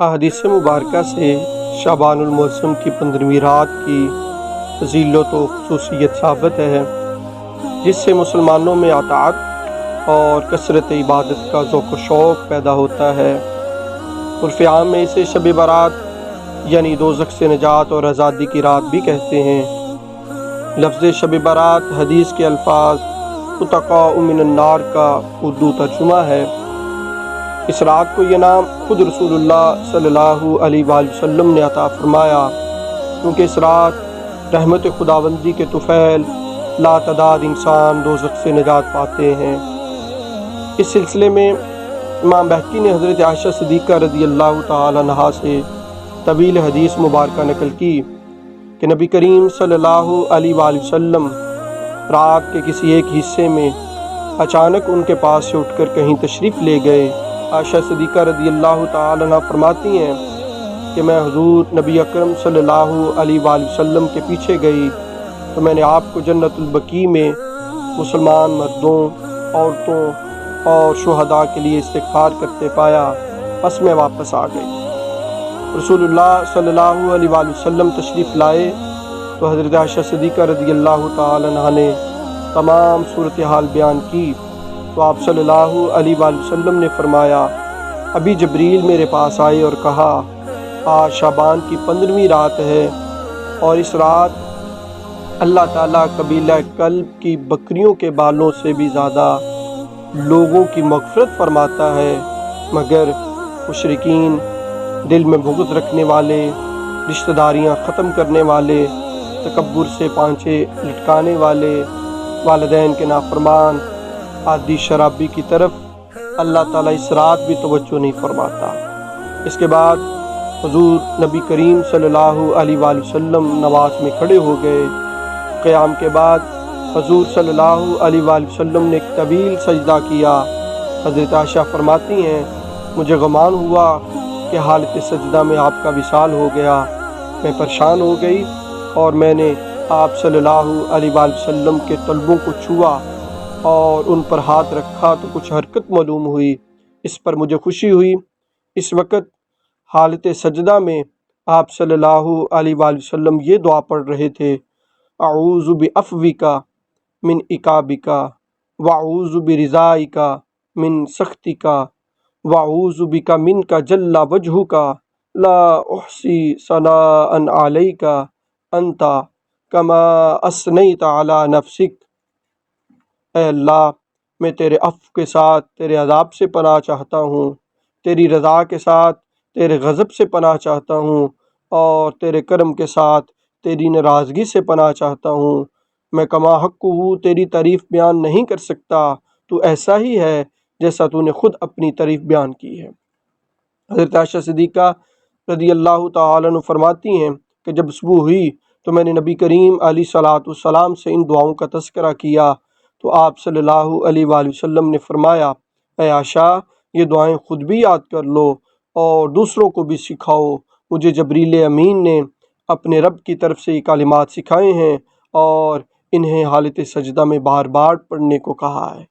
احادیث مبارکہ سے شعبان المعظم کی 15ویں رات کی فضیلت و خصوصیت ثابت ہے، جس سے مسلمانوں میں اطاعت اور کثرت عبادت کا ذوق و شوق پیدا ہوتا ہے۔ عرف عام میں اسے شب برات یعنی دوزخ سے نجات اور آزادی کی رات بھی کہتے ہیں۔ لفظ شب برات حدیث کے الفاظ اتقاء من النار کا اردو ترجمہ ہے۔ اس رات کو یہ نام خود رسول اللہ صلی اللہ علیہ وآلہ وسلم نے عطا فرمایا، کیونکہ اس رات رحمت خداوندی کے طفیل لا تعداد انسان دوزخ سے نجات پاتے ہیں۔ اس سلسلے میں امام بہقی نے حضرت عائشہ صدیقہ رضی اللہ تعالی عنہا سے طویل حدیث مبارکہ نقل کی کہ نبی کریم صلی اللہ علیہ وآلہ وسلم رات کے کسی ایک حصے میں اچانک ان کے پاس سے اٹھ کر کہیں تشریف لے گئے۔ عائشہ صدیقہ رضی اللہ تعالی عنہ فرماتی ہیں کہ میں حضور نبی اکرم صلی اللہ علیہ وآلہ وسلم کے پیچھے گئی تو میں نے آپ کو جنت البقیع میں مسلمان مردوں، عورتوں اور شہداء کے لیے استغفار کرتے پایا، پس میں واپس آ گئی۔ رسول اللہ صلی اللہ علیہ وآلہ وسلم تشریف لائے تو حضرت عائشہ صدیقہ رضی اللہ تعالی عنہ نے تمام صورتحال بیان کی تو آپ صلی اللہ علیہ وآلہ وسلم نے فرمایا، ابھی جبریل میرے پاس آئے اور کہا آج شعبان کی 15ویں رات ہے اور اس رات اللہ تعالیٰ قبیلہ کلب کی بکریوں کے بالوں سے بھی زیادہ لوگوں کی مغفرت فرماتا ہے، مگر مشرکین، دل میں بغض رکھنے والے، رشتہ داریاں ختم کرنے والے، تکبر سے پانچے لٹکانے والے، والدین کے نافرمان، عادی شرابی کی طرف اللہ تعالیٰ اس رات بھی توجہ نہیں فرماتا۔ اس کے بعد حضور نبی کریم صلی اللہ علیہ وآلہ وسلم نماز میں کھڑے ہو گئے۔ قیام کے بعد حضور صلی اللہ علیہ وآلہ وسلم نے ایک طویل سجدہ کیا۔ حضرت عائشہ فرماتی ہیں، مجھے گمان ہوا کہ حالت سجدہ میں آپ کا وصال ہو گیا۔ میں پریشان ہو گئی اور میں نے آپ صلی اللہ علیہ وآلہ وسلم کے طلبوں کو چھوا اور ان پر ہاتھ رکھا تو کچھ حرکت معلوم ہوئی، اس پر مجھے خوشی ہوئی۔ اس وقت حالت سجدہ میں آپ صلی اللہ علیہ وآلہ وسلم یہ دعا پڑھ رہے تھے، اعوذ بعفوک من عقابک واعوذ برضائک من سخطک واعوذ بک منک جل وجہک لا احصی ثناء علیک انت کما اثنیت علی نفسک۔ اے اللہ، میں تیرے عفو کے ساتھ تیرے عذاب سے پناہ چاہتا ہوں، تیری رضا کے ساتھ تیرے غضب سے پناہ چاہتا ہوں، اور تیرے کرم کے ساتھ تیری ناراضگی سے پناہ چاہتا ہوں۔ میں کما حق تیری تعریف بیان نہیں کر سکتا، تو ایسا ہی ہے جیسا تو نے خود اپنی تعریف بیان کی ہے۔ حضرت عائشہ صدیقہ رضی اللہ تعالیٰ عنہ فرماتی ہیں کہ جب صبح ہوئی تو میں نے نبی کریم علیہ الصلاۃ والسلام سے ان دعاؤں کا تذکرہ کیا تو آپ صلی اللہ علیہ وآلہ وسلم نے فرمایا، اے عائشہ، یہ دعائیں خود بھی یاد کر لو اور دوسروں کو بھی سکھاؤ۔ مجھے جبریل امین نے اپنے رب کی طرف سے یہ کلمات سکھائے ہیں اور انہیں حالت سجدہ میں بار بار پڑھنے کو کہا ہے۔